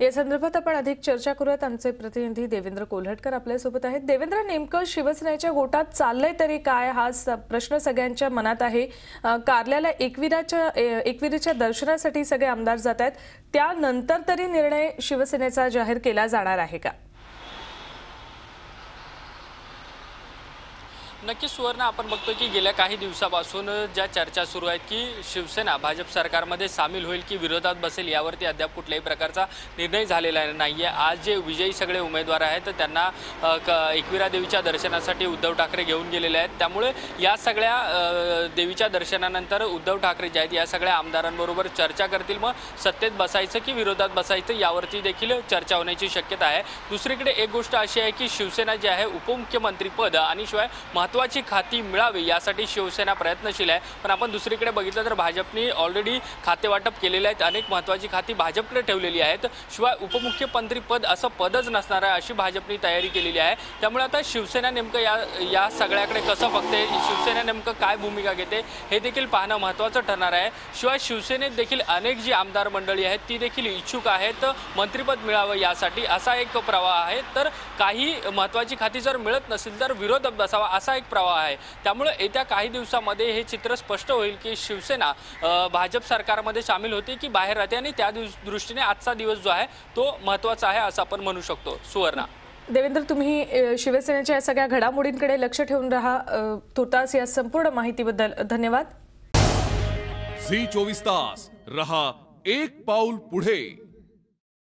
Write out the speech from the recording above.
या संदर्भात आपण अधिक चर्चा करूयात। आमचे प्रतिनिधी देवेंद्र कोल्हटकर आपल्यासोबत आहेत। देवेंद्र, नेमकं शिवसेनेच्या गोटात चाललंय तरी काय, हा प्रश्न सगळ्यांच्या मनात आहे। कारल्याला एकविरीच्या दर्शनासाठी सगळे आमदार जात आहेत, त्यानंतर तरी निर्णय शिवसेनेचा जाहीर केला जाणार आहे का? नक्कीच सुवर्ण, आपण बघतो की गेल्या काही दिवसापासून ज्या चर्चा सुरू आहेत की शिवसेना भाजप सरकारमध्ये सामील होईल की विरोधात बसेल, यावरती अद्याप कुठल्याही प्रकारचा निर्णय झालेला नाहीये। आज जे विजयी सगळे उमेदवार आहेत त्यांना एकविरा देवीच्या दर्शनासाठी उद्धव ठाकरे घेऊन गेलेले आहेत। त्यामुळे या सगळ्या देवीच्या दर्शनानंतर उद्धव ठाकरे जे आहेत या सगळ्या आमदारांबरोबर चर्चा करतील। मग सत्तेत बसायचं की विरोधात बसायचं यावरती देखील चर्चा होण्याची शक्यता आहे। दुसरीकडे एक गोष्ट अशी आहे की शिवसेना जी आहे उपमुख्यमंत्री पद आणि शिवाय महत्त्वाची खाती मिळावी यासाठी शिवसेना प्रयत्नशील आहे। पण आपण दुसरीकडे बघितलं तर भाजपने ऑलरेडी खाते वाटप केलेले आहेत, अनेक महत्त्वाची खाती भाजपकडे ठेवलेली आहेत। शिवाय उपमुख्यमंत्री पद असं पदच नसणार आहे अशी भाजपने तयारी केलेली आहे। त्यामुळे आता शिवसेना नेमकं या सगळ्याकडे कसं बघते, शिवसेना नेमकं काय भूमिका घेते हे देखील पाहणं महत्त्वाचं ठरणार आहे। शिवाय शिवसेनेत देखील अनेक जी आमदार मंडळी आहेत ती देखील इच्छुक आहेत मंत्रिपद मिळावं यासाठी, असा एक प्रवाह आहे। तर काही महत्त्वाची खाती जर मिळत नसेल तर विरोधात बसावा असा एक प्रवाह आहे। त्यामुळे येत्या काही दिवसांमध्ये हे चित्र स्पष्ट होईल की शिवसेना भाजप सरकारमध्ये सामील होते की बाहेर राहते, आणि त्या दृष्टीने आजचा दिवस जो आहे तो महत्त्वाचा आहे असं आपण म्हणू शकतो। सुवर्णा, देवेंद्र, तुम्ही शिवसेनेच्या या सगळ्या घडामोडींकडे लक्ष ठेवून राहा। तुर्तास या संपूर्ण माहितीबद्दल धन्यवाद। झी 24 तास रहा एक पाऊल पुढे।